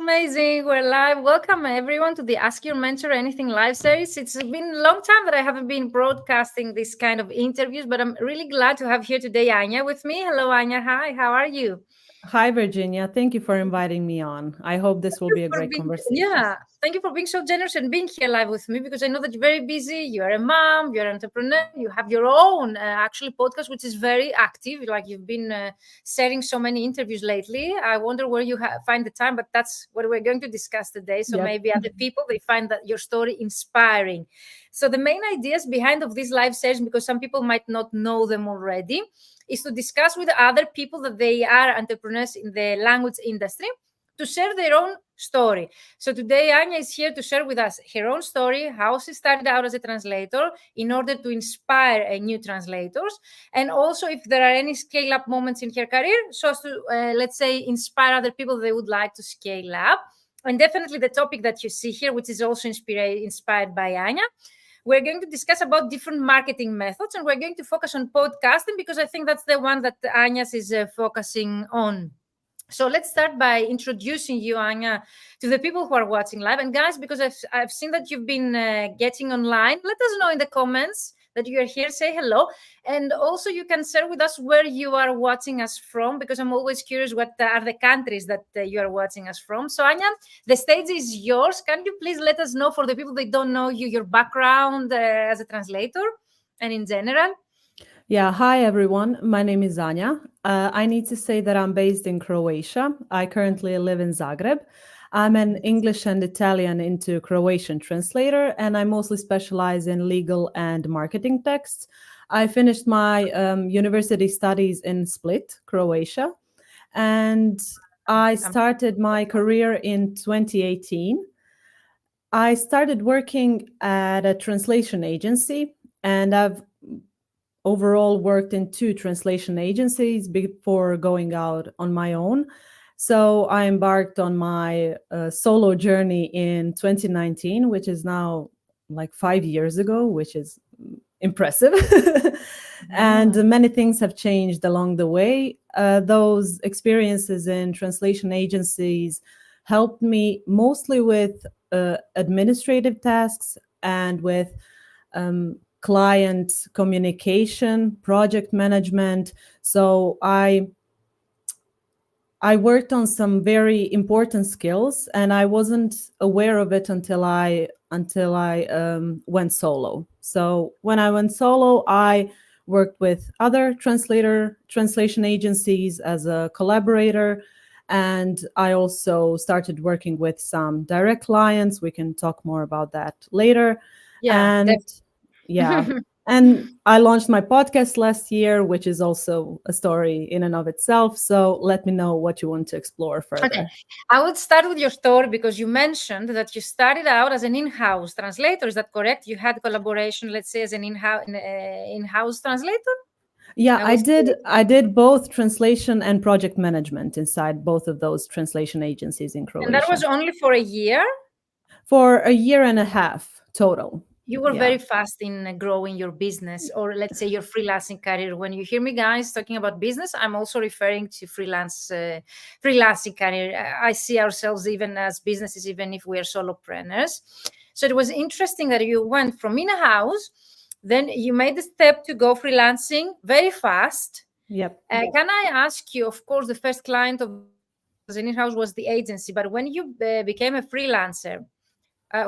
Amazing. We're live. Welcome everyone to the Ask Your Mentor Anything live series. It's been a long time that I haven't been broadcasting this kind of interviews, but I'm really glad to have here today Anja with me. Hello, Anja. Hi, how are you? Hi, Virginia. Thank you for inviting me on. I hope this will be a For great being, conversation. yeah, thank you for being so generous and being here live with me because I know that you're very busy. You're a mom, you're an entrepreneur, you have your own actually podcast, which is very active. Like you've been sharing so many interviews lately. I wonder where you find the time, but that's what we're going to discuss today. So Yep. maybe other people they find that your story inspiring. So the main ideas behind of these live sessions, because some people might not know them already, is to discuss with other people that they are entrepreneurs in the language industry to share their own story. So today, Anja is here to share with us her own story, how she started out as a translator in order to inspire new translators. And also if there are any scale up moments in her career, so as to, let's say, inspire other people they would like to scale up. And definitely the topic that you see here, which is also inspired by Anja. We're going to discuss about different marketing methods, and we're going to focus on podcasting because I think that's the one that Anja's is focusing on. So let's start by introducing you, Anja, to the people who are watching live. And guys, because I've seen that you've been getting online, let us know in the comments that you are here. Say hello. And also you can share with us where you are watching us from, because I'm always curious what are the countries that you are watching us from. So Anja, the stage is yours. Can you please let us know, for the people that don't know you, your background as a translator and in general? Yeah. Hi, everyone. My name is Anja. I need to say that I'm based in Croatia. I currently live in Zagreb. I'm an English and Italian-into-Croatian translator, and I mostly specialize in legal and marketing texts. I finished my university studies in Split, Croatia, and I started my career in 2018. I started working at a translation agency, and I've overall worked in 2 translation agencies before going out on my own. So I embarked on my solo journey in 2019, which is now like 5 years ago, which is impressive. And many things have changed along the way. Those experiences in translation agencies helped me mostly with administrative tasks and with client communication, project management. So I worked on some very important skills, and I wasn't aware of it until I went solo. So when I went solo, I worked with other translation agencies as a collaborator, and I also started working with some direct clients. We can talk more about that later. Yeah, And yeah. And I launched my podcast last year, which is also a story in and of itself. So let me know what you want to explore further. Okay, I would start with your story because you mentioned that you started out as an in-house translator. Is that correct? You had collaboration, let's say, as an in-house translator. Yeah, I was I did both translation and project management inside both of those translation agencies in and that Croatia was only for a year. for a year and a half total. You were Yeah. very fast in growing your business, or let's say your freelancing career. When you hear me, guys, talking about business, I'm also referring to freelancing career. I see ourselves even as businesses, even if we are solopreneurs. So it was interesting that you went from in-house, then you made the step to go freelancing very fast. Yep. Can I ask you, of course, the first client of as an in-house was the agency, but when you became a freelancer,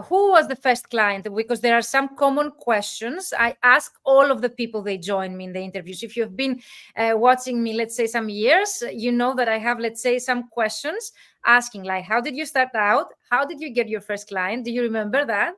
who was the first client? Because there are some common questions I ask all of the people they join me in the interviews. If you've been watching me, let's say some years, you know that I have, let's say, some questions asking like, how did you start out? How did you get your first client? Do you remember that?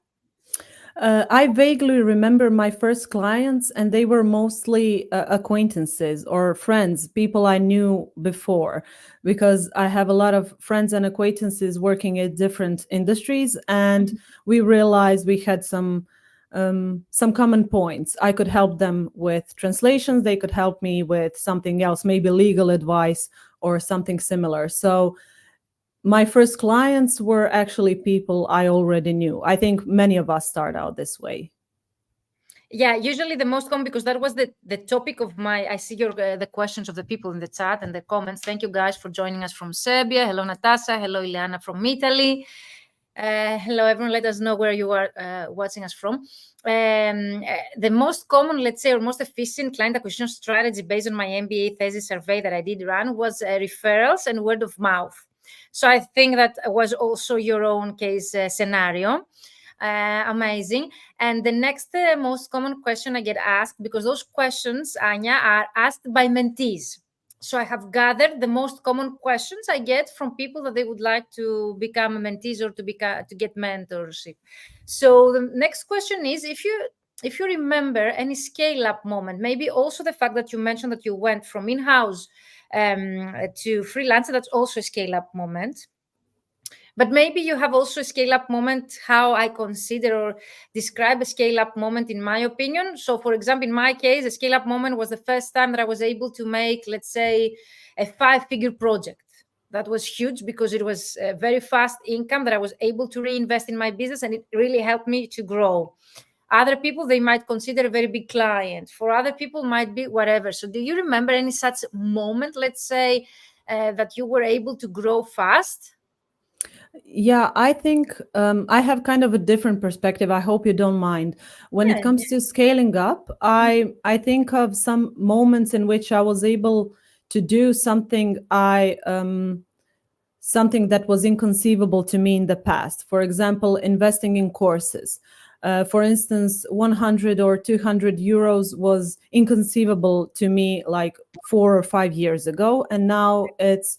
I vaguely remember my first clients, and they were mostly acquaintances or friends, people I knew before, because I have a lot of friends and acquaintances working at different industries, and we realized we had some common points. I could help them with translations; they could help me with something else, maybe legal advice or something similar. So my first clients were actually people I already knew. I think many of us start out this way. Yeah, usually the most common, because that was the topic of my, I see your the questions of the people in the chat and the comments. Thank you guys for joining us from Serbia. Hello, Natasha. Hello, Ileana from Italy. Hello, everyone. Let us know where you are watching us from. The most common, let's say, or most efficient client acquisition strategy based on my MBA thesis survey that I did run was referrals and word of mouth. So I think that was also your own case scenario. Amazing. And the next most common question I get asked, because those questions, Anja, are asked by mentees. So I have gathered the most common questions I get from people that they would like to become mentees or to get mentorship. So the next question is, if you remember any scale-up moment, maybe also the fact that you mentioned that you went from in-house to freelancer, that's also a scale-up moment. But maybe you have also a scale-up moment, how I consider or describe a scale-up moment in my opinion. So for example, in my case, a scale-up moment was the first time that I was able to make, let's say, a 5-figure project. That was huge because it was a very fast income that I was able to reinvest in my business, and it really helped me to grow. Other people, they might consider a very big client. For other people, might be whatever. So do you remember any such moment, let's say, that you were able to grow fast? Yeah, I think I have kind of a different perspective. I hope you don't mind. When it comes to scaling up, I think of some moments in which I was able to do something something that was inconceivable to me in the past. For example, investing in courses. For instance, 100 or 200 euros was inconceivable to me like 4 or 5 years ago, and now it's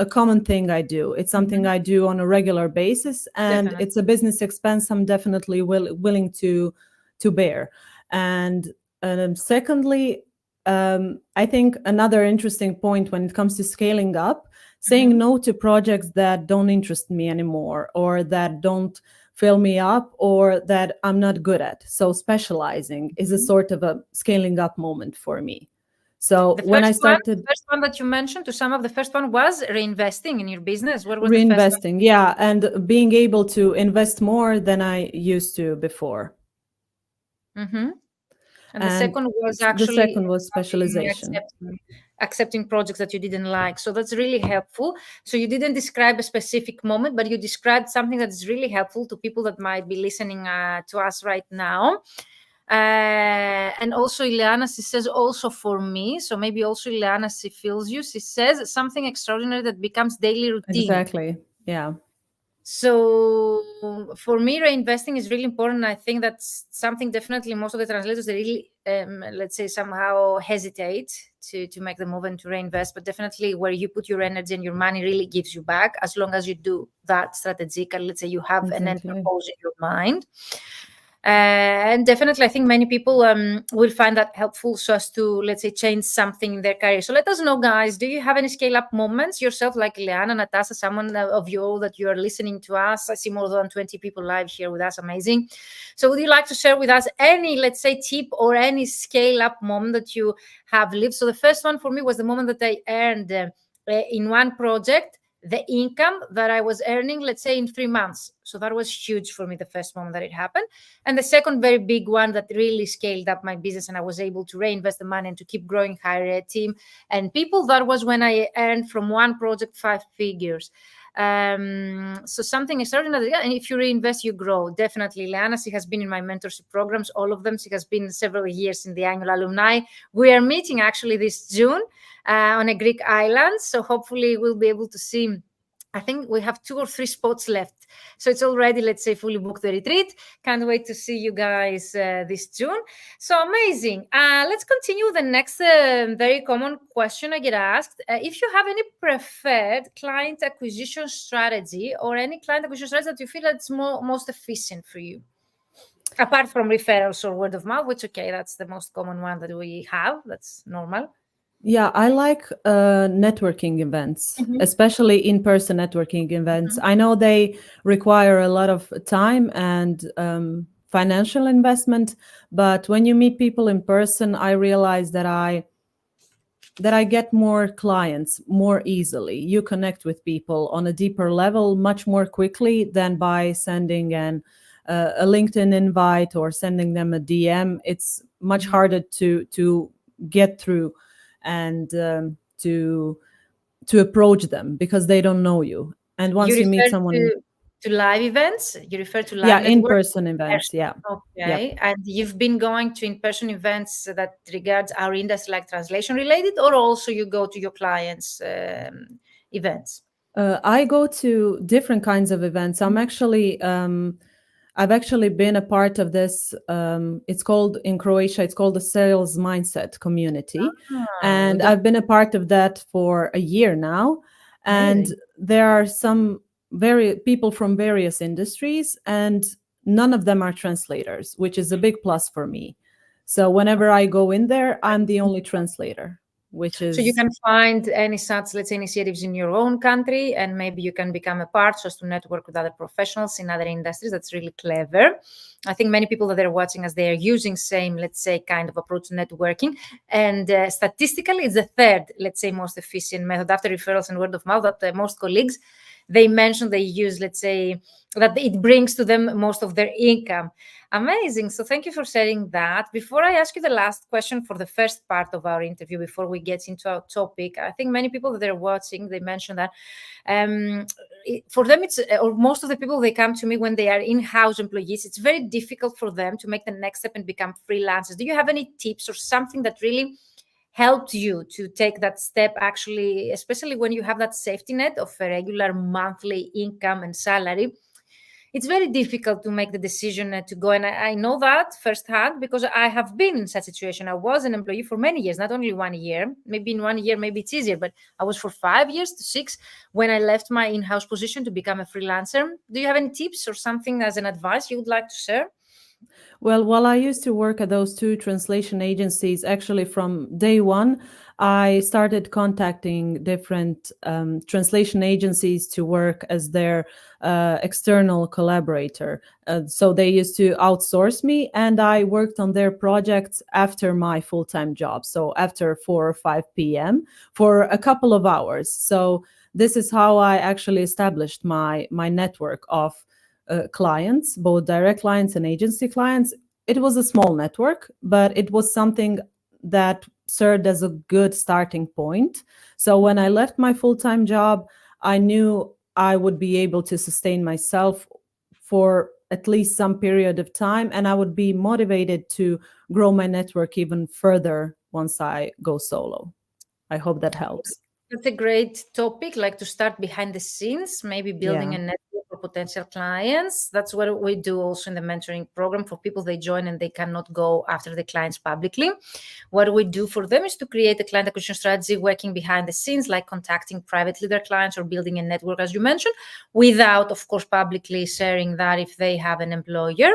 a common thing I do. It's something I do on a regular basis, and it's a business expense I'm definitely willing to bear. And secondly, I think another interesting point when it comes to scaling up, saying no to projects that don't interest me anymore, or that don't fill me up, or that I'm not good at. So specializing is a sort of a scaling up moment for me. So when I started, the first one that you mentioned, to sum up, the first one was reinvesting in your business. What was reinvesting, the first one? yeah, and being able to invest more than I used to before. And the second was actually the second was specialization. Accepting projects that you didn't like. So that's really helpful. So you didn't describe a specific moment, but you described something that is really helpful to people that might be listening to us right now. And also Ileana, she says, also for me. So maybe also Ileana, she feels you. She says something extraordinary that becomes daily routine. Exactly. Yeah. So for me, reinvesting is really important. I think that's something definitely most of the translators, they really, let's say, somehow hesitate to make the move and to reinvest. But definitely where you put your energy and your money really gives you back, as long as you do that strategically. Let's say you have an end purpose in your mind. And definitely, I think many people will find that helpful, so as to, let's say, change something in their career. So let us know, guys, do you have any scale-up moments yourself, like Ileana, Natasha, someone of you all that you are listening to us? I see more than 20 people live here with us. Amazing. So would you like to share with us any, let's say, tip or any scale-up moment that you have lived? So the first one for me was the moment that I earned in one project the income that I was earning, let's say, in 3 months. So that was huge for me, the first moment that it happened. And the second very big one that really scaled up my business, and I was able to reinvest the money and to keep growing, hire a team and people, that was when I earned from one project 5 figures. So something extraordinary. And if you reinvest, you grow. Definitely. Ileana, she has been in my mentorship programs, all of them. She has been several years in the annual alumni. We are meeting actually this June on a Greek island. So hopefully we'll be able to see. I think we have 2 or 3 spots left. So it's already, let's say, fully booked, the retreat. Can't wait to see you guys this June. So amazing. Let's continue with the next very common question I get asked. If you have any preferred client acquisition strategy, or any client acquisition strategy that you feel that's most efficient for you, apart from referrals or word of mouth, which, okay, that's the most common one that we have. That's normal. Yeah, I like networking events, especially in-person networking events. I know they require a lot of time and financial investment, but when you meet people in person, I realize that I get more clients more easily. You connect with people on a deeper level much more quickly than by sending an a LinkedIn invite or sending them a DM, it's much harder to get through and to approach them because they don't know you. And once you meet someone, to live events, you refer to live yeah, network? in-person events, yeah. Okay. Yep. And you've been going to in-person events that regards our industry, like translation related, or also you go to your clients' events? I go to different kinds of events. I've actually been a part of this. It's called in Croatia, it's called the Sales Mindset Community. And I've been a part of that for a year now. And Amazing. there are some people from various industries, and none of them are translators, which is a big plus for me. So whenever I go in there, I'm the only translator. So you can find any such, let's say, initiatives in your own country, and maybe you can become a part so as to network with other professionals in other industries. That's really clever. I think many people that are watching us, they are using same, let's say, kind of approach to networking. And statistically, it's the third, let's say, most efficient method after referrals and word of mouth that most colleagues, they mention they use, let's say, that it brings to them most of their income. Amazing. So thank you for sharing that. Before I ask you the last question for the first part of our interview, before we get into our topic, I think many people that are watching, they mentioned that for them, it's, or most of the people, they come to me when they are in-house employees, it's very difficult for them to make the next step and become freelancers. Do you have any tips or something that really helped you to take that step, actually, especially when you have that safety net of a regular monthly income and salary? It's very difficult to make the decision to go. And I know that firsthand because I have been in such a situation. I was an employee for many years, not only 1 year. Maybe in 1 year, maybe it's easier, but I was for 5 years to 6 when I left my in-house position to become a freelancer. Do you have any tips or something as an advice you would like to share? Well, while I used to work at those two translation agencies, actually from day one, I started contacting different translation agencies to work as their external collaborator. So they used to outsource me, and I worked on their projects after my full-time job. So after 4 or 5 p.m. for a couple of hours. So this is how I actually established my network of clients, both direct clients and agency clients. It was a small network, but it was something that served as a good starting point. So when I left my full-time job, I knew I would be able to sustain myself for at least some period of time, and I would be motivated to grow my network even further once I go solo. I hope that helps. That's a great topic, like to start behind the scenes, maybe building a network for potential clients. That's what we do also in the mentoring program for people they join and they cannot go after the clients publicly. What we do for them is to create a client acquisition strategy working behind the scenes, like contacting privately their clients or building a network, as you mentioned, without, of course, publicly sharing that if they have an employer.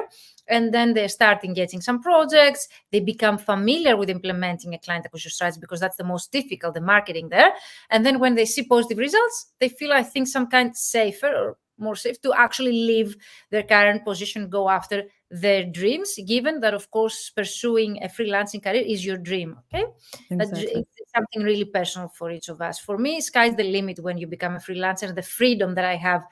And then they're starting getting some projects. They become familiar with implementing a client acquisition strategy because that's the most difficult, the marketing there. And then when they see positive results, they feel, I think, some kind safer or more safe to actually leave their current position, go after their dreams, given that, of course, pursuing a freelancing career is your dream. Okay. Exactly. It's something really personal for each of us. For me, sky's the limit when you become a freelancer. The freedom that I have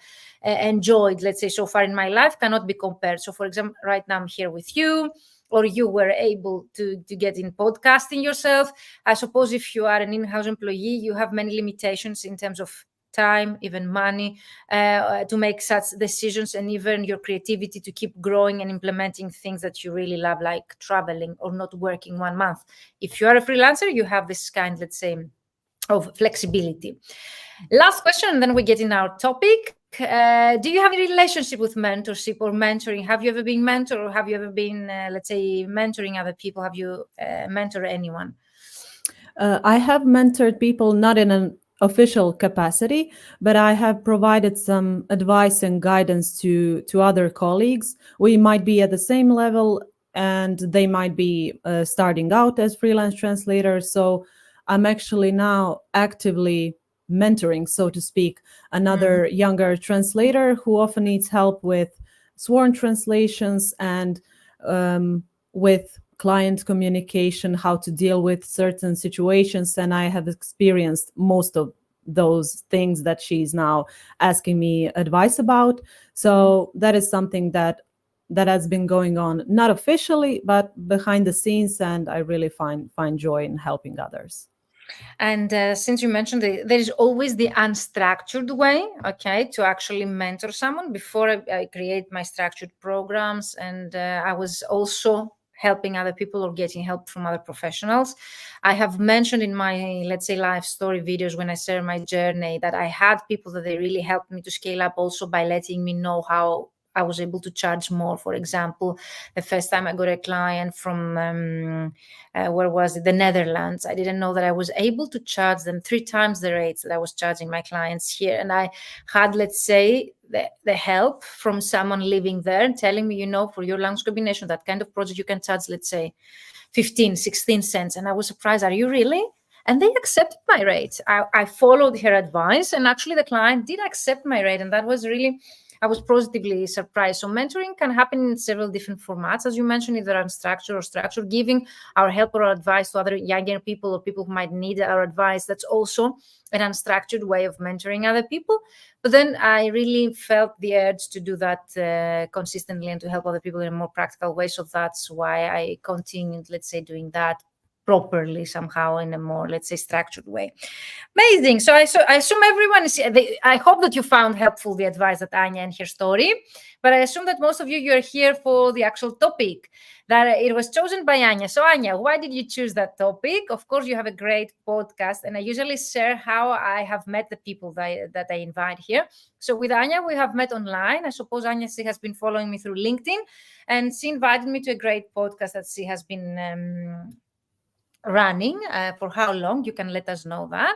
enjoyed, let's say, so far in my life cannot be compared. So, for example, right now I'm here with you, or you were able to get in podcasting yourself. I suppose if you are an in-house employee, you have many limitations in terms of time, even money, to make such decisions, and even your creativity to keep growing and implementing things that you really love, like traveling or not working 1 month. If you are a freelancer, you have this kind, let's say, of flexibility. Last question, and then we get in our topic. Do you have a relationship with mentorship or mentoring? Have you ever been mentored, or have you ever been, let's say, mentoring other people? Have you mentored anyone? I have mentored people, not in an official capacity, but I have provided some advice and guidance to other colleagues. We might be at the same level, and they might be starting out as freelance translators. So I'm actually now actively mentoring, so to speak, another younger translator who often needs help with sworn translations and with client communication, how to deal with certain situations. And I have experienced most of those things that she's now asking me advice about. So that is something that that has been going on, not officially, but behind the scenes, and I really find joy in helping others. And since you mentioned there is always the unstructured way, okay, to actually mentor someone. Before I create my structured programs, and I was also helping other people or getting help from other professionals. I have mentioned in my, let's say, life story videos when I share my journey that I had people that they really helped me to scale up also by letting me know how I was able to charge more. For example, the first time I got a client from where was it? The Netherlands. I didn't know that I was able to charge them 3 times the rates that I was charging my clients here. And I had, let's say, the help from someone living there and telling me, for your language combination, that kind of project, you can charge, let's say, 15, 16 cents. And I was surprised. Are you really? And they accepted my rate. I followed her advice, and actually the client did accept my rate. And that was really, I was positively surprised. So mentoring can happen in several different formats, as you mentioned, either unstructured or structured, giving our help or advice to other younger people or people who might need our advice. That's also an unstructured way of mentoring other people. But then I really felt the urge to do that consistently and to help other people in a more practical way. So that's why I continued, let's say, doing that properly somehow in a more, let's say, structured way. Amazing. So I assume everyone is, I hope that you found helpful the advice that Anja and her story, but I assume that most of you are here for the actual topic, that it was chosen by Anja. So Anja, why did you choose that topic? Of course, you have a great podcast, and I usually share how I have met the people that I invite here. So with Anja, we have met online. I suppose Anja, she has been following me through LinkedIn, and she invited me to a great podcast that she has been running. For how long, you can let us know that.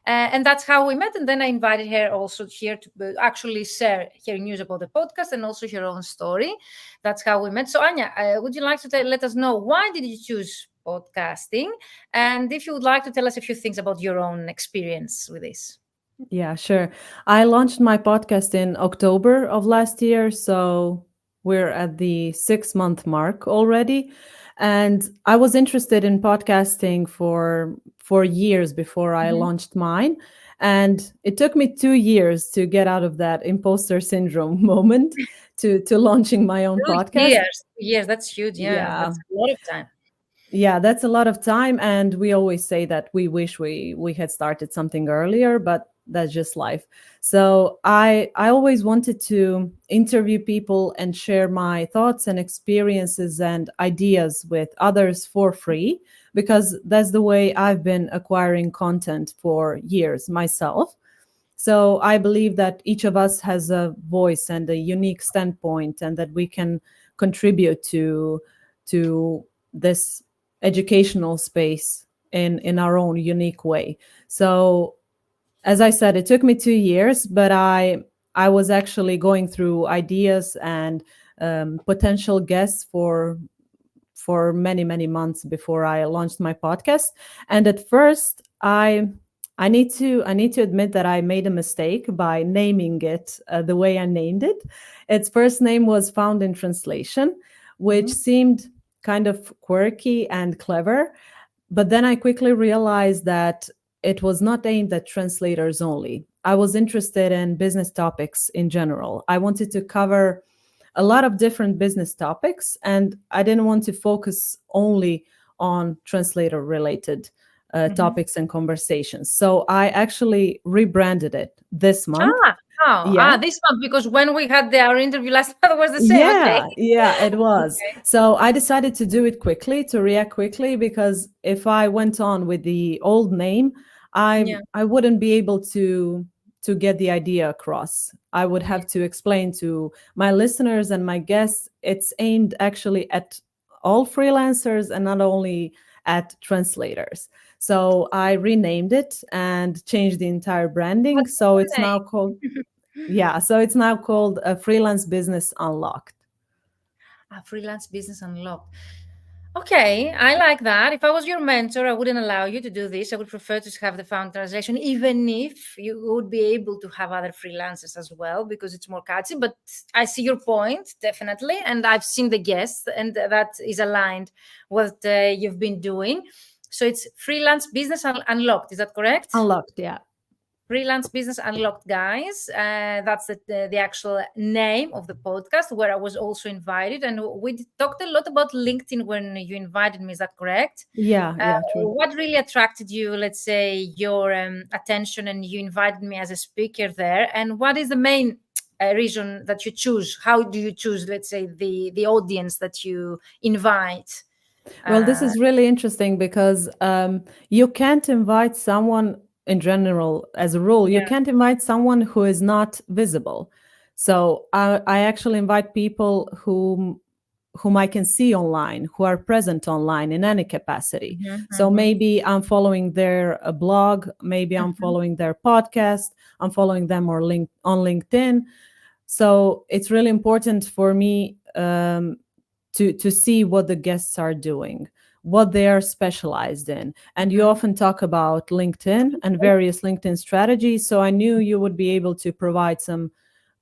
And that's how we met. And then I invited her also here to actually share her news about the podcast and also her own story. That's how we met. So Anja, would you like to let us know, why did you choose podcasting? And if you would like to tell us a few things about your own experience with this. Yeah, sure. I launched my podcast in October of last year, so we're at the 6-month mark already. And I was interested in podcasting for years before I launched mine. And it took me 2 years to get out of that imposter syndrome moment to launching my own podcast. 2 years, that's huge. Yeah, that's a lot of time. Yeah, that's a lot of time. And we always say that we wish we had started something earlier, but that's just life. So I always wanted to interview people and share my thoughts and experiences and ideas with others for free, because that's the way I've been acquiring content for years myself. So I believe that each of us has a voice and a unique standpoint, and that we can contribute to this educational space in our own unique way. So as I said, it took me 2 years, but I was actually going through ideas and potential guests for many months before I launched my podcast. And at first, I need to admit that I made a mistake by naming it the way I named it. Its first name was Found in Translation, which seemed kind of quirky and clever. But then I quickly realized that it was not aimed at translators only. I was interested in business topics in general. I wanted to cover a lot of different business topics, and I didn't want to focus only on translator-related topics and conversations. So I actually rebranded it this month. This month, because when we had our interview last month, it was the same. Yeah, it was. Okay. So I decided to do it quickly, to react quickly, because if I went on with the old name, I wouldn't be able to get the idea across. I would have to explain to my listeners and my guests, it's aimed actually at all freelancers and not only at translators. So I renamed it and changed the entire branding. So it's now called it's now called a Freelance Business Unlocked. A Freelance Business Unlocked. Okay, I like that. If I was your mentor, I wouldn't allow you to do this. I would prefer to have the found translation, even if you would be able to have other freelancers as well, because it's more catchy. But I see your point, definitely. And I've seen the guests, and that is aligned with what you've been doing. So it's Freelance Business Unlocked. Is that correct? Unlocked, yeah. Freelance Business Unlocked, guys. That's the actual name of the podcast, where I was also invited. And we talked a lot about LinkedIn when you invited me. Is that correct? Yeah, true. What really attracted you, let's say, your attention, and you invited me as a speaker there? And what is the main reason that you choose? How do you choose, let's say, the audience that you invite? Well, this is really interesting because you can't invite someone in general, as a rule, you can't invite someone who is not visible. So I actually invite people whom I can see online, who are present online in any capacity. So maybe I'm following their blog, maybe I'm following their podcast, I'm following them on LinkedIn. So it's really important for me to see what the guests are doing, what they are specialized in. And you often talk about LinkedIn and various LinkedIn strategies. So I knew you would be able to provide some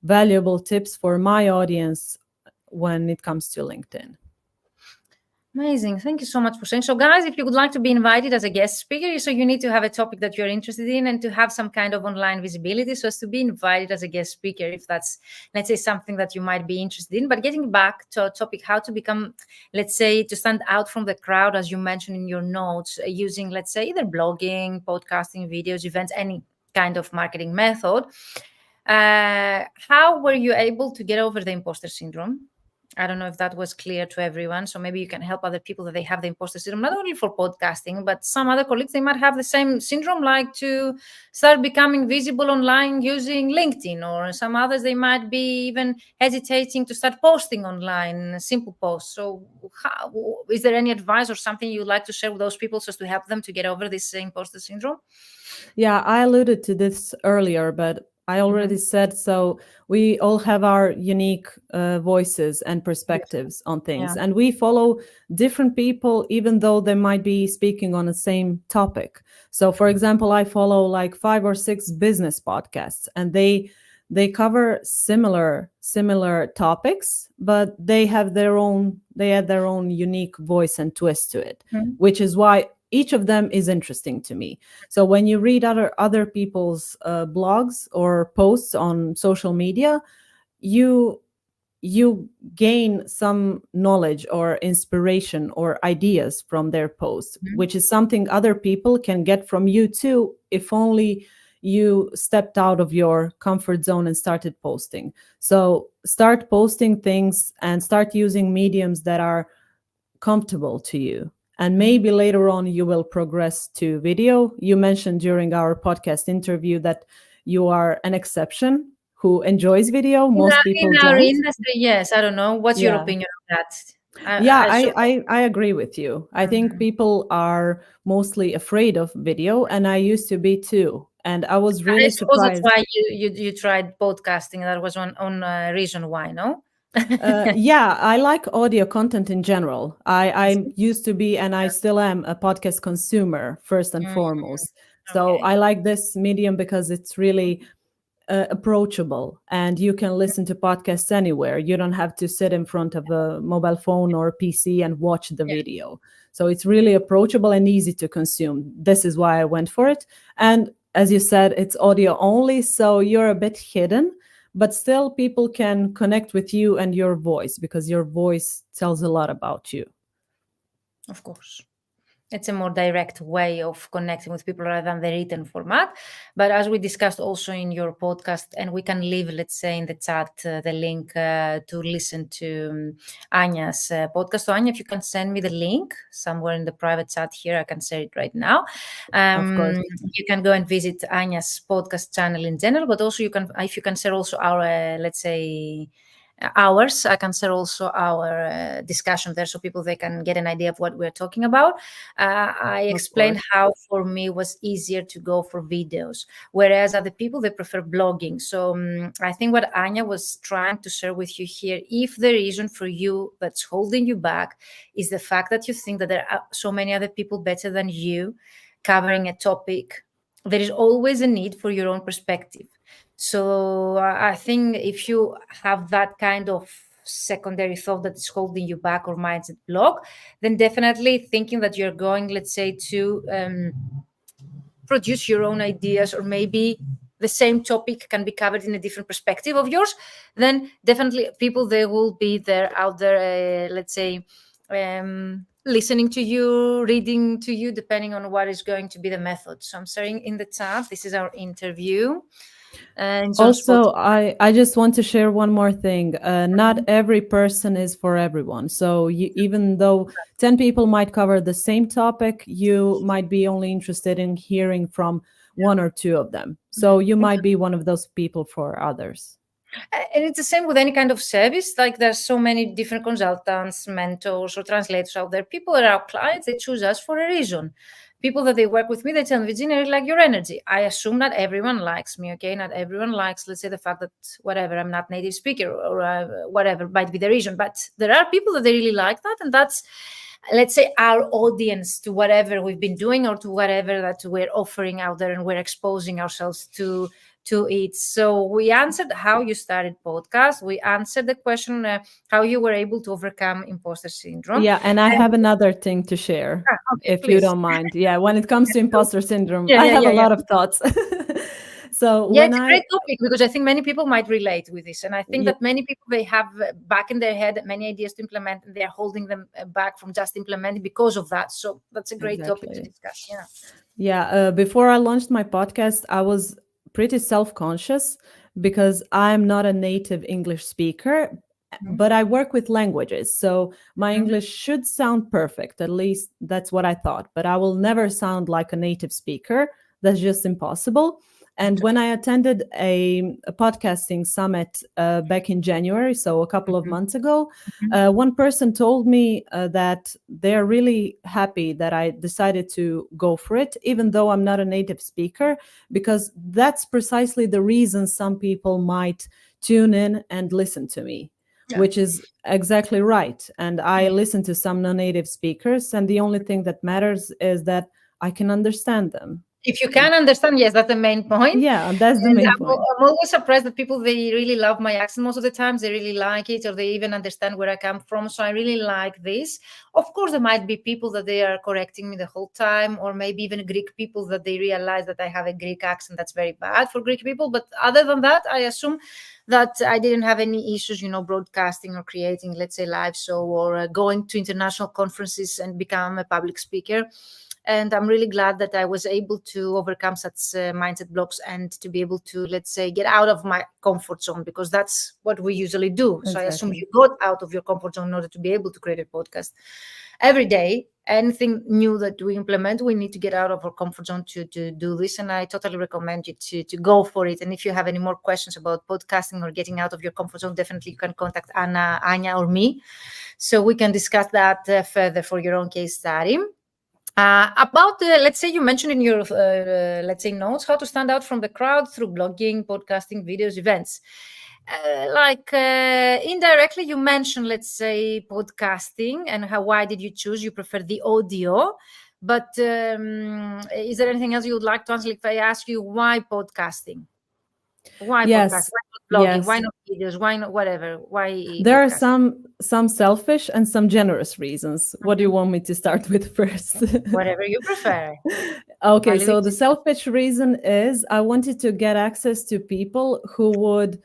valuable tips for my audience when it comes to LinkedIn. Amazing. Thank you so much for saying. So, guys, if you would like to be invited as a guest speaker, so you need to have a topic that you're interested in and to have some kind of online visibility. So as to be invited as a guest speaker, if that's, let's say, something that you might be interested in. But getting back to a topic, how to become, let's say, to stand out from the crowd, as you mentioned in your notes, using, let's say, either blogging, podcasting, videos, events, any kind of marketing method. How were you able to get over the imposter syndrome? I don't know if that was clear to everyone. So maybe you can help other people that they have the imposter syndrome, not only for podcasting, but some other colleagues, they might have the same syndrome, like to start becoming visible online using LinkedIn, or some others, they might be even hesitating to start posting online, simple posts. So is there any advice or something you'd like to share with those people so as to help them to get over this imposter syndrome? Yeah, I alluded to this earlier, but I already said, so we all have our unique voices and perspectives on things, and we follow different people, even though they might be speaking on the same topic. So, for example, I follow like 5 or 6 business podcasts, and they cover similar topics, but they add their own unique voice and twist to it, which is why each of them is interesting to me. So when you read other people's blogs or posts on social media, you gain some knowledge or inspiration or ideas from their posts, which is something other people can get from you too, if only you stepped out of your comfort zone and started posting. So start posting things and start using mediums that are comfortable to you. And maybe later on you will progress to video. You mentioned during our podcast interview that you are an exception who enjoys video. Most people in our don't. industry, yes. I don't know. What's your opinion on that? I agree with you. I think people are mostly afraid of video, and I used to be too. And I was really surprised. That's why you tried podcasting. That was one reason why, no? Yeah, I like audio content in general. I used to be, and I still am, a podcast consumer first and foremost. So I like this medium because it's really approachable, and you can listen to podcasts anywhere. You don't have to sit in front of a mobile phone or PC and watch the video. So it's really approachable and easy to consume. This is why I went for it. And as you said, it's audio only, so you're a bit hidden. But still, people can connect with you and your voice, because your voice tells a lot about you. Of course. It's a more direct way of connecting with people rather than the written format. But as we discussed also in your podcast, and we can leave, let's say, in the chat, the link to listen to Anja's podcast. So Anja, if you can send me the link somewhere in the private chat here, I can share it right now. Of course. You can go and visit Anja's podcast channel in general, but also if you can share also our, let's say, ours, I can share also our discussion there, so people, they can get an idea of what we're talking about. I explained how for me it was easier to go for videos, whereas other people, they prefer blogging. So I think what Anja was trying to share with you here, if the reason for you that's holding you back is the fact that you think that there are so many other people better than you covering a topic, there is always a need for your own perspective. So I think if you have that kind of secondary thought that is holding you back, or mindset block, then definitely thinking that you're going, let's say, to produce your own ideas, or maybe the same topic can be covered in a different perspective of yours, then definitely people, they will be there out there, let's say, listening to you, reading to you, depending on what is going to be the method. So I'm sharing in the chat, this is our interview. And also, I just want to share one more thing. Not every person is for everyone. So even though 10 people might cover the same topic, you might be only interested in hearing from one or two of them. So you might be one of those people for others. And it's the same with any kind of service. Like there's so many different consultants, mentors, or translators out there. People are our clients. They choose us for a reason. People that they work with me, they tell me, Virginia, I like your energy. I assume not everyone likes me, okay? Not everyone likes, let's say, the fact that whatever, I'm not native speaker or whatever might be the reason. But there are people that they really like that. And that's, let's say, our audience to whatever we've been doing or to whatever that we're offering out there and we're exposing ourselves to it. So we answered how you started podcast. We answered the question how you were able to overcome imposter syndrome. Yeah, and I have another thing to share, if please. You don't mind. Yeah, when it comes to imposter syndrome, I have a lot of thoughts. So it's a great topic because I think many people might relate with this, and I think that many people, they have back in their head many ideas to implement, and they're holding them back from just implementing because of that. So that's a great topic to discuss. Before I launched my podcast, I was pretty self-conscious because I'm not a native English speaker, but I work with languages. So my English should sound perfect. At least that's what I thought. But I will never sound like a native speaker. That's just impossible. And when I attended a podcasting summit back in January, so a couple of months ago, one person told me that they're really happy that I decided to go for it, even though I'm not a native speaker, because that's precisely the reason some people might tune in and listen to me, which is exactly right. And I listen to some non-native speakers, and the only thing that matters is that I can understand them. If you can understand, yes, that's the main point. Yeah, that's the main point. I'm always surprised that people, they really love my accent most of the times. They really like it, or they even understand where I come from. So I really like this. Of course, there might be people that they are correcting me the whole time, or maybe even Greek people that they realize that I have a Greek accent. That's very bad for Greek people. But other than that, I assume that I didn't have any issues, broadcasting or creating, let's say, live show or going to international conferences and become a public speaker. And I'm really glad that I was able to overcome such mindset blocks and to be able to, let's say, get out of my comfort zone, because that's what we usually do. Exactly. So I assume you got out of your comfort zone in order to be able to create a podcast. Every day, anything new that we implement, we need to get out of our comfort zone to do this. And I totally recommend you to go for it. And if you have any more questions about podcasting or getting out of your comfort zone, definitely you can contact Anja or me, so we can discuss that further for your own case study. About, let's say, you mentioned in your, let's say, notes, how to stand out from the crowd through blogging, podcasting, videos, events. Indirectly, you mentioned, let's say, podcasting and why did you choose? You prefer the audio. But is there anything else you would like to answer? If I ask you why podcasting? Why podcast? Why not blogging? Yes. Why not videos? Why not whatever? Why? There are some selfish and some generous reasons. What do you want me to start with first? Whatever you prefer. Okay, so the selfish reason is I wanted to get access to people who would,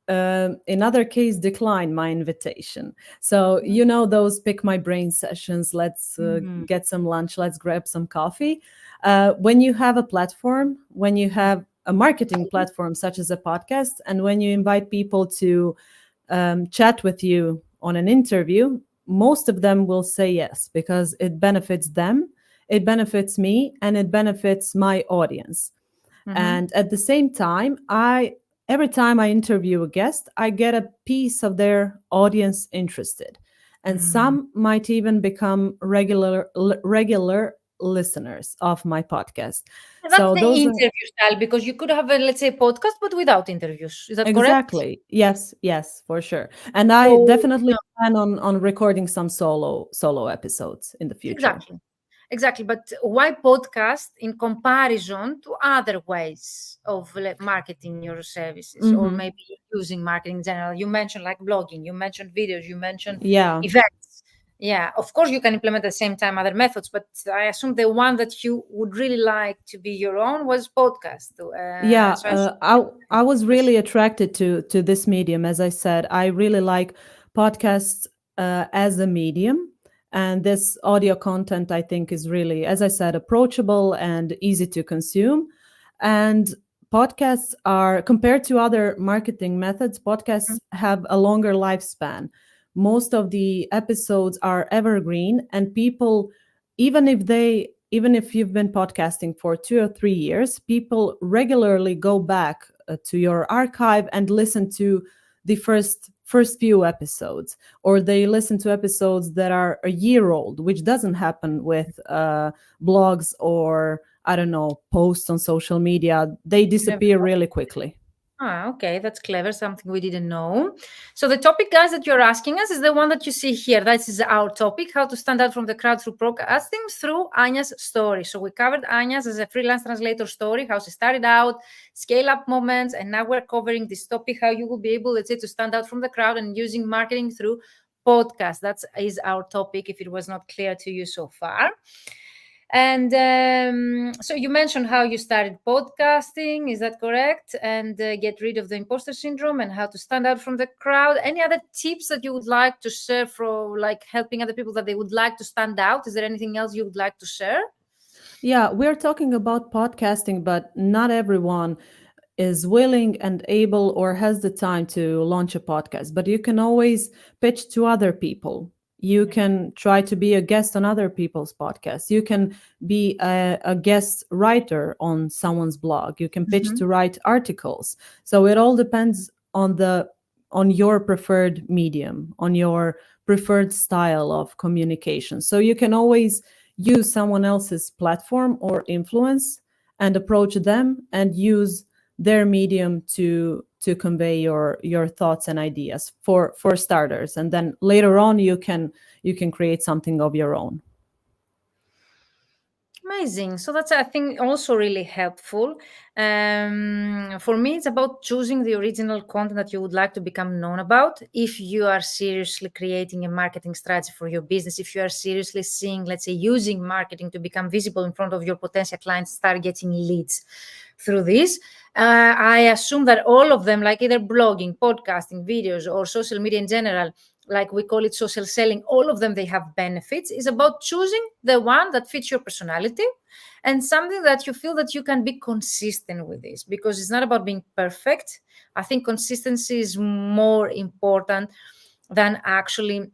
in other case, decline my invitation. So, those pick my brain sessions, let's get some lunch, let's grab some coffee. When you have a platform, when you have a marketing platform such as a podcast, and when you invite people to chat with you on an interview, most of them will say yes, because it benefits them, it benefits me, and it benefits my audience. And at the same time, every time I interview a guest, I get a piece of their audience interested. And some might even become regular listeners of my podcast. That's so the interview style, because you could have let's say, podcast, but without interviews. Is that correct? Exactly. Yes, for sure. And I definitely plan on recording some solo episodes in the future. Exactly. But why podcast in comparison to other ways of marketing your services, or maybe using marketing in general? You mentioned like blogging, you mentioned videos, you mentioned events. Yeah, of course you can implement at the same time other methods, but I assume the one that you would really like to be your own was podcast. Yeah, So I was really attracted to this medium. As I said, I really like podcasts as a medium, and this audio content I think is really, as I said, approachable and easy to consume. And podcasts are, compared to other marketing methods, podcasts have a longer lifespan. Most of the episodes are evergreen, and people, even if you've been podcasting for 2 or 3 years, people regularly go back to your archive and listen to the first few episodes, or they listen to episodes that are a year old, which doesn't happen with blogs or, I don't know, posts on social media. They disappear really quickly. Okay, that's clever. Something we didn't know. So the topic, guys, that you're asking us is the one that you see here. That is our topic: how to stand out from the crowd through podcasting through Anja's story. So we covered Anja's as a freelance translator story, how she started out, scale-up moments, and now we're covering this topic: how you will be able, let's say, to stand out from the crowd and using marketing through podcast. That is our topic, if it was not clear to you so far. And so you mentioned how you started podcasting, is that correct? And get rid of the imposter syndrome and how to stand out from the crowd. Any other tips that you would like to share for like helping other people that they would like to stand out? Is there anything else you would like to share? Yeah, we're talking about podcasting, but not everyone is willing and able or has the time to launch a podcast. But you can always pitch to other people. You can try to be a guest on other people's podcasts. You can be a guest writer on someone's blog. You can pitch to write articles. So it all depends on your preferred medium, on your preferred style of communication. So you can always use someone else's platform or influence and approach them and use their medium to convey your thoughts and ideas for starters, and then later on you can create something of your own. Amazing. So that's, I think, also really helpful. For me, it's about choosing the original content that you would like to become known about. If you are seriously creating a marketing strategy for your business, if you are seriously seeing, let's say, using marketing to become visible in front of your potential clients, start getting leads through this. I assume that all of them, like either blogging, podcasting, videos, or social media in general, like we call it social selling, all of them, they have benefits. It's about choosing the one that fits your personality and something that you feel that you can be consistent with this, because it's not about being perfect. I think consistency is more important than actually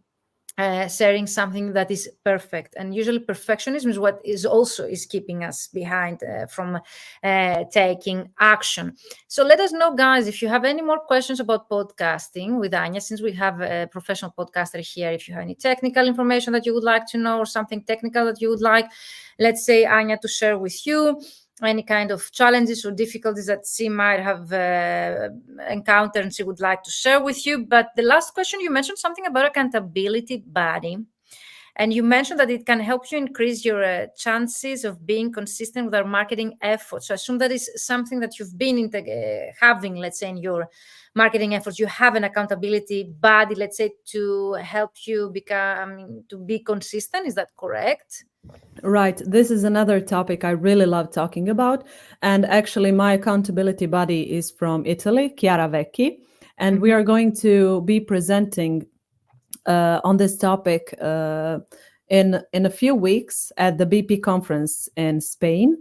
sharing something that is perfect. And usually perfectionism is what is keeping us behind from taking action. So let us know, guys, if you have any more questions about podcasting with Anja, since we have a professional podcaster here. If you have any technical information that you would like to know, or something technical that you would like, let's say, Anja, to share with you, any kind of challenges or difficulties that she might have encountered and she would like to share with you. But the last question, you mentioned something about accountability buddy. And you mentioned that it can help you increase your chances of being consistent with our marketing efforts. So I assume that is something that you've been having, let's say, in your marketing efforts. You have an accountability buddy, let's say, to help you to be consistent. Is that correct? Right. This is another topic I really love talking about. And actually, my accountability buddy is from Italy, Chiara Vecchi. And we are going to be presenting on this topic in a few weeks at the BP conference in Spain.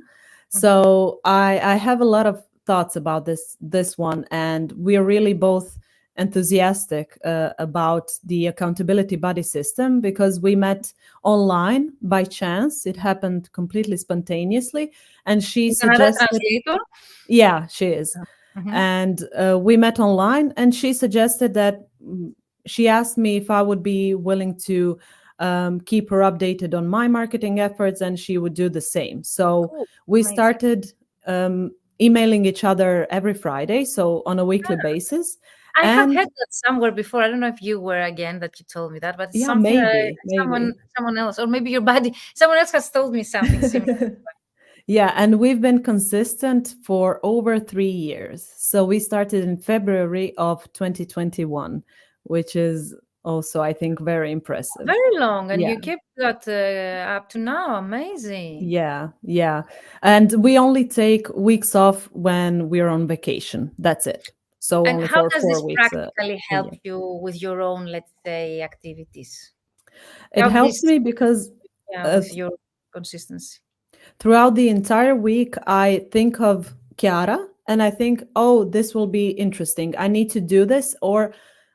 So I have a lot of thoughts about this one, and we are really both enthusiastic about the accountability buddy system, because we met online by chance. It happened completely spontaneously, and she suggested, translator? Yeah, she is. And we met online, and she suggested that, she asked me if I would be willing to keep her updated on my marketing efforts, and she would do the same. So we started emailing each other every Friday, so on a weekly basis. I have heard that somewhere before. I don't know if you were again that you told me that, but it's Yeah, something maybe. someone else, or maybe your buddy, someone else has told me something similar. Yeah, and we've been consistent for over 3 years. So we started in February of 2021, which is Also, I think very impressive. Very long, and Yeah. you kept that up to now. Amazing. Yeah. And we only take weeks off when we're on vacation. That's it. So And only how for does 4 this weeks practically a help year. you with your own, let's say, activities? It How helps this, me because uh, with your consistency? throughout the entire week, I think of Chiara and I think, oh, this will be interesting. I need to do this. Or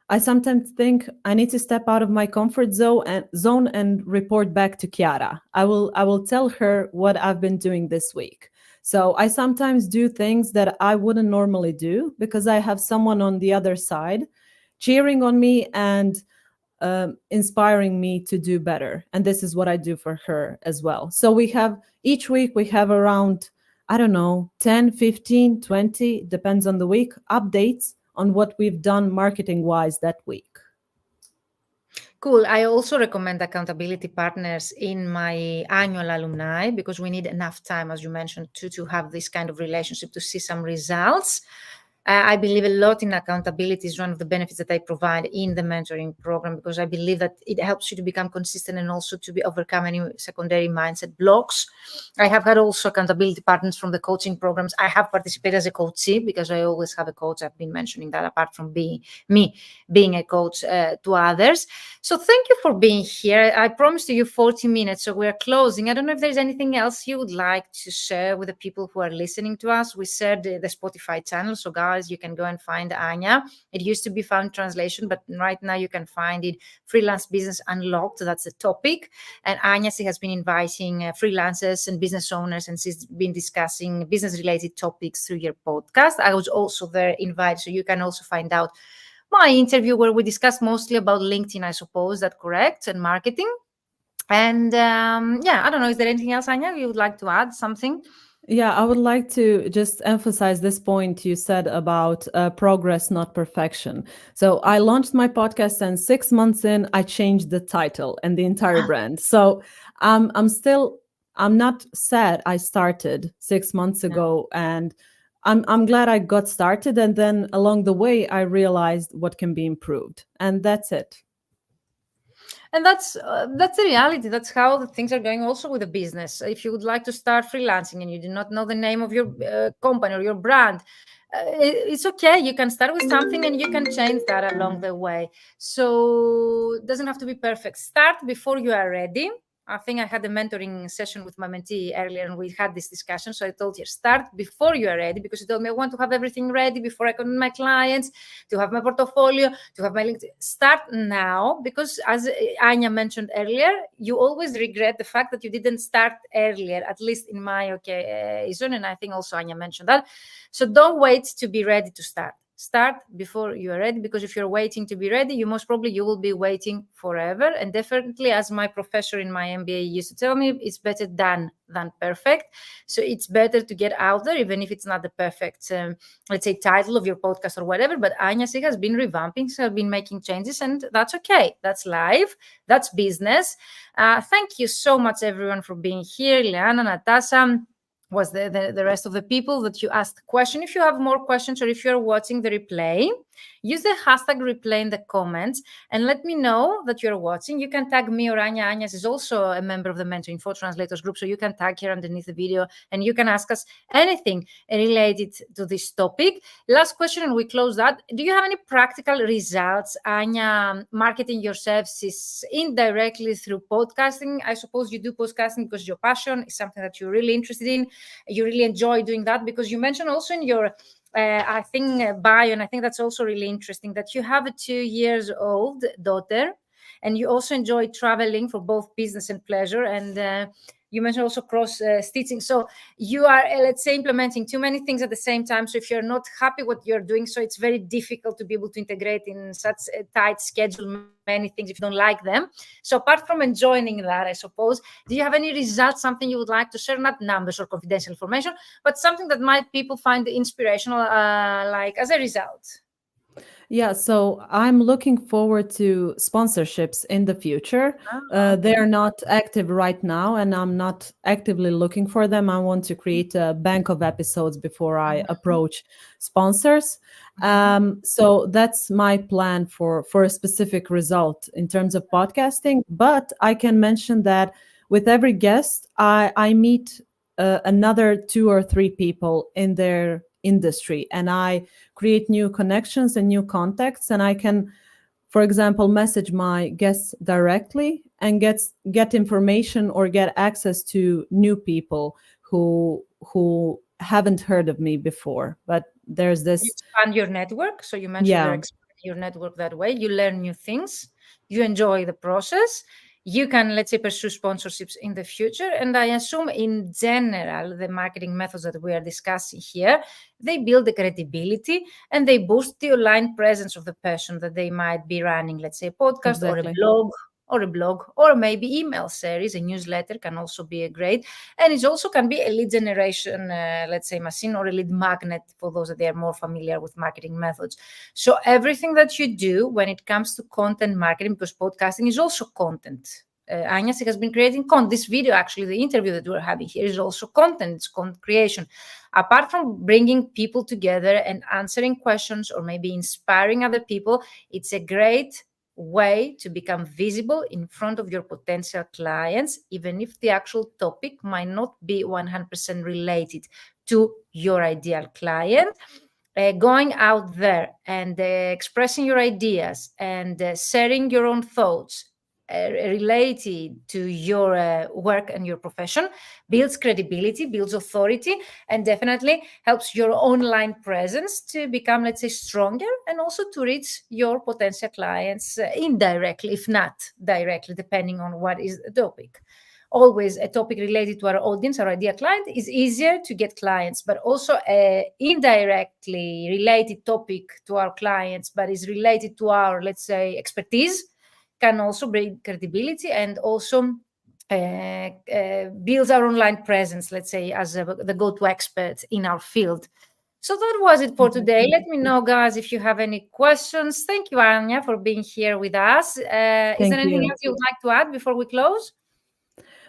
I sometimes think I need to step out of my comfort zone and report back to Chiara. I will tell her what I've been doing this week. So I sometimes do things that I wouldn't normally do because I have someone on the other side cheering on me and inspiring me to do better. And this is what I do for her as well. So each week we have around, I don't know, 10, 15, 20, depends on the week, updates on what we've done marketing wise that week. Cool. I also recommend accountability partners in my annual alumni because we need enough time, as you mentioned, to have this kind of relationship to see some results. I believe a lot in accountability is one of the benefits that I provide in the mentoring program because I believe that it helps you to become consistent and also to overcome any secondary mindset blocks. I have had also accountability partners from the coaching programs. I have participated as a coachee because I always have a coach. I've been mentioning that apart from being a coach to others. So thank you for being here. I promised you 40 minutes, so we're closing. I don't know if there's anything else you would like to share with the people who are listening to us. We shared the Spotify channel, so guys, you can go and find Anja. It used to be Found Translation, but right now you can find it Freelance Business Unlocked. That's the topic. And Anja, she has been inviting freelancers and business owners, and she's been discussing business-related topics through your podcast. I was also there invited, so you can also find out my interview where we discussed mostly about LinkedIn, I suppose, that correct, and marketing. And I don't know, is there anything else, Anja, you would like to add something? Yeah, I would like to just emphasize this point you said about progress, not perfection. So I launched my podcast, and 6 months in, I changed the title and the entire brand. So I'm not sad I started 6 months ago, and I'm glad I got started. And then along the way, I realized what can be improved, and that's it. And that's the reality. That's how the things are going also with the business. If you would like to start freelancing and you do not know the name of your company or your brand, it's okay. You can start with something and you can change that along the way. So it doesn't have to be perfect. Start before you are ready. I think I had a mentoring session with my mentee earlier and we had this discussion. So I told her, start before you are ready, because she told me I want to have everything ready before I connect my clients, to have my portfolio, to have my LinkedIn. Start now, because as Anja mentioned earlier, you always regret the fact that you didn't start earlier, at least in my occasion. And I think also Anja mentioned that. So don't wait to be ready to start. Start before you are ready, because if you're waiting to be ready, you will be waiting forever. And definitely, as my professor in my MBA used to tell me, it's better done than perfect. So it's better to get out there, even if it's not the perfect, let's say, title of your podcast or whatever. But Anja, she has been revamping, she has been making changes, and that's okay. That's life. That's business. Thank you so much, everyone, for being here. Liana, Natasha, was the rest of the people that you asked question. If you have more questions or if you're watching the replay, use the hashtag replay in the comments and let me know that you're watching. You can tag me or Anja. Anja is also a member of the Mentoring for Translators group, so you can tag her underneath the video and you can ask us anything related to this topic. Last question and we close that. Do you have any practical results, Anja, marketing your services indirectly through podcasting? I suppose you do podcasting because your passion is something that you're really interested in. You really enjoy doing that, because you mentioned also in your I think bio, and I think that's also really interesting, that you have a 2-year-old daughter and you also enjoy traveling for both business and pleasure, and you mentioned also cross stitching. So you are, let's say, implementing too many things at the same time. So if you're not happy what you're doing, so it's very difficult to be able to integrate in such a tight schedule many things if you don't like them. So apart from enjoying that, I suppose, do you have any results, something you would like to share? Not numbers or confidential information, but something that might people find inspirational, like as a result? Yeah, so I'm looking forward to sponsorships in the future. Okay. They're not active right now, and I'm not actively looking for them. I want to create a bank of episodes before I Mhm, approach sponsors. mhm. So that's my plan for a specific result in terms of podcasting. But I can mention that with every guest, I meet another two or three people in their industry, and I create new connections and new contacts, and I can, for example, message my guests directly and get information or get access to new people who haven't heard of me before. But there's You this. expand your network. So you mentioned you're Yeah, expanding your network that way. You learn new things. You enjoy the process. You can, let's say, pursue sponsorships in the future. And I assume, in general, the marketing methods that we are discussing here, they build the credibility and they boost the online presence of the person that they might be running, let's say, a podcast or a exactly. blog or maybe email series. A newsletter can also be a great, and it also can be a lead generation, let's say, machine, or a lead magnet for those that they are more familiar with marketing methods. So everything that you do when it comes to content marketing, because podcasting is also content. Anja has been creating content. This video, actually, the interview that we're having here, is also content. It's content creation. Apart from bringing people together and answering questions or maybe inspiring other people, it's a great way to become visible in front of your potential clients, even if the actual topic might not be 100% related to your ideal client. Going out there and expressing your ideas and sharing your own thoughts related to your work and your profession builds credibility, builds authority, and definitely helps your online presence to become, let's say, stronger, and also to reach your potential clients indirectly, if not directly, depending on what is the topic. Always a topic related to our audience, our ideal client, is easier to get clients, but also a indirectly related topic to our clients, but is related to our, let's say, expertise, can also bring credibility and also builds our online presence, let's say, as the go-to expert in our field. So that was it for today. Exactly. Let me know, guys, if you have any questions. Thank you, Anja, for being here with us. Is there Thank anything you. else you would like to add before we close?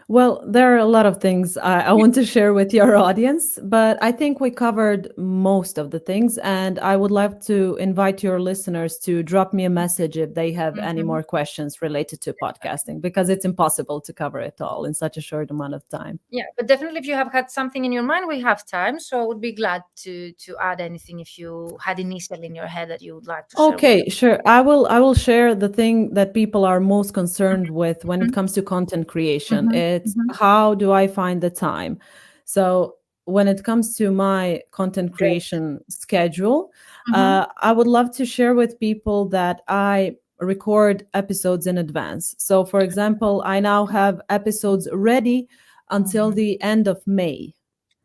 Well, there are a lot of things I want to share with your audience, but I think we covered most of the things. And I would love to invite your listeners to drop me a message if they have any Mhm. more questions related to podcasting, because it's impossible to cover it all in such a short amount of time. Yeah, but definitely, if you have had something in your mind, we have time. So I would be glad to add anything if you had initially in your head that you would like to share with Okay, sure. I will share the thing that people are most concerned with when it us. comes to content creation. Mhm, It's mhm. how do I find the time? So when it comes to my content Great. creation schedule, Mhm. I would love to share with people that I record episodes in advance. So for example, I now have episodes ready until Mhm. the end of May.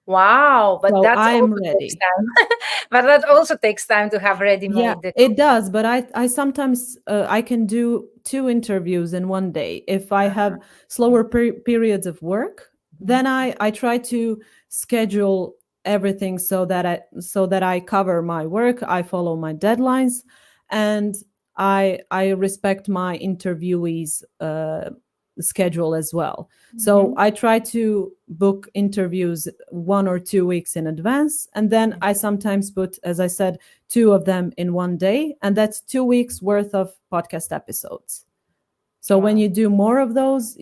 Wow, but So that I am also takes ready. time. But that also takes time to have Yeah, ready-made the it content. does, but I sometimes I can do two interviews in one day. If I Uh-huh. have slower periods of work, Mhm. then I try to schedule everything so that I cover my work, I follow my deadlines, and I respect my interviewees' schedule as well. So Mhm. I try to book interviews 1 or 2 weeks in advance, and then I sometimes put, as I said, two of them in one day, and that's 2 weeks worth of podcast episodes. So when Wow. you do more of those,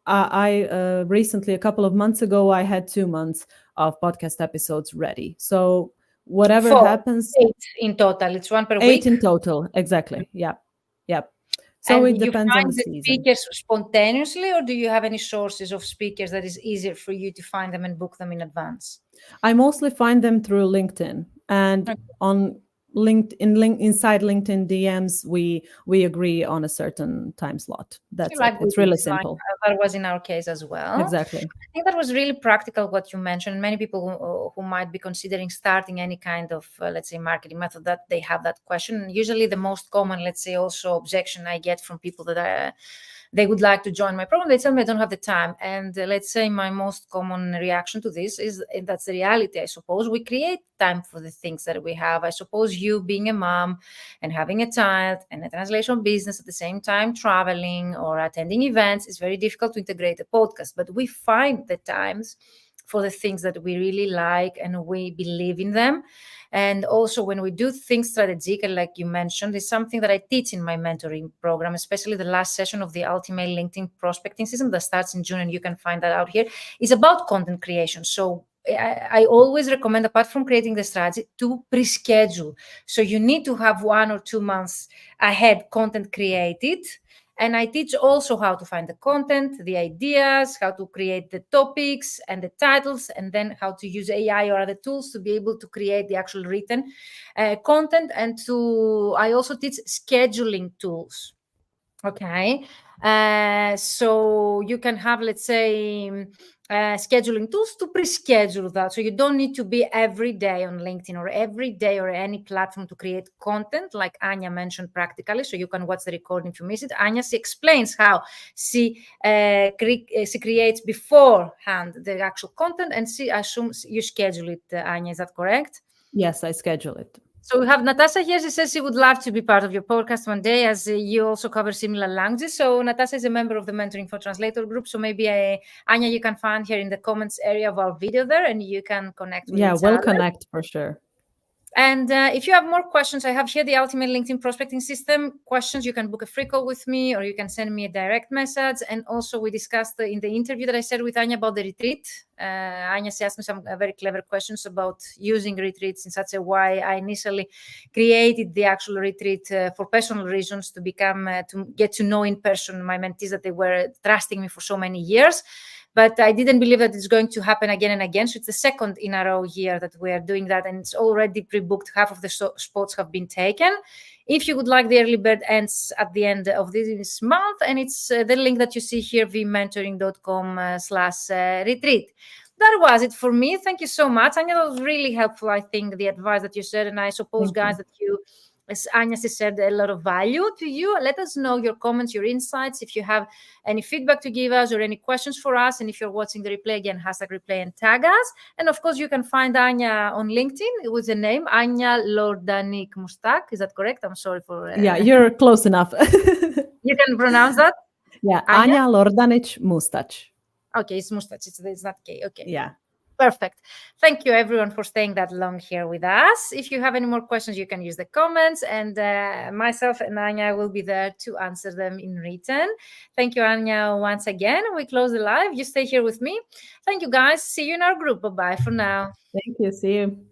I recently, a couple of months ago, I had 2 months of podcast episodes ready. So whatever Four, happens, 8 in total. It's one per eight week. in total, exactly. Yeah, yeah. So And it you depends on find the the season. speakers spontaneously, or do you have any sources of speakers that is easier for you to find them and book them in advance? I mostly find them through LinkedIn, and Okay. on inside LinkedIn DMs, we agree on a certain time slot. You That's it. like we It's did. really Fine. simple. That was in our case as well. Exactly. I think that was really practical what you mentioned. Many people who might be considering starting any kind of, let's say, marketing method, that they have that question. Usually, the most common, let's say, also objection I get from people that they would like to join my program. They tell me I don't have the time. And let's say my most common reaction to this is, and that's the reality, I suppose. We create time for the things that we have. I suppose you being a mom and having a child and a translation business at the same time, traveling or attending events, is very difficult to integrate a podcast. But we find the times for the things that we really like and we believe in them. And also when we do things strategically, like you mentioned, is something that I teach in my mentoring program, especially the last session of the Ultimate LinkedIn Prospecting System that starts in June, and you can find that out here, is about content creation. So I always recommend, apart from creating the strategy, to pre-schedule. So you need to have 1 or 2 months ahead content created. And I teach also how to find the content, the ideas, how to create the topics and the titles, and then how to use AI or other tools to be able to create the actual written content. And I also teach scheduling tools. Okay. So you can have, let's say, scheduling tools to pre-schedule that. So you don't need to be every day on LinkedIn or every day or any platform to create content, like Anja mentioned practically. So you can watch the recording if you miss it. Anja, she explains how she creates beforehand the actual content, and she assumes you schedule it, Anja. Is that correct? Yes, I schedule it. So we have Natasha here. She says she would love to be part of your podcast one day, as you also cover similar languages. So Natasha is a member of the Mentoring for Translator group. So maybe, Anja, you can find her in the comments area of our video there, and you can connect with each we'll other. connect for sure. And if you have more questions, I have here the Ultimate LinkedIn Prospecting System questions. You can book a free call with me, or you can send me a direct message. And also we discussed in the interview that I said with Anja about the retreat. Anja asked me some very clever questions about using retreats in such a way. I initially created the actual retreat for personal reasons, to get to know in person my mentees that they were trusting me for so many years. But I didn't believe that it's going to happen again and again. So it's the second in a row year that we are doing that, and it's already pre-booked. Half of the spots have been taken. If you would like, the early bird ends at the end of this month, and it's the link that you see here, vmentoring.com/retreat. That was it for me. Thank you so much, Anja. That was really helpful, I think, the advice that you said. And I suppose, guys, that you, as Anja said, a lot of value to you. Let us know your comments, your insights, if you have any feedback to give us or any questions for us. And if you're watching the replay, again, #replay and tag us. And of course, you can find Anja on LinkedIn with the name Anja Lordanić Mustać. Is that correct? I'm sorry for... Yeah, you're close enough. You can pronounce that? Yeah, Anja Lordanić Mustać. Okay, it's Mustać. It's not K. Okay. Yeah. Perfect. Thank you, everyone, for staying that long here with us. If you have any more questions, you can use the comments, and myself and Anja will be there to answer them in written. Thank you, Anja, once again. We close the live. You stay here with me. Thank you, guys. See you in our group. Bye-bye for now. Thank you. See you.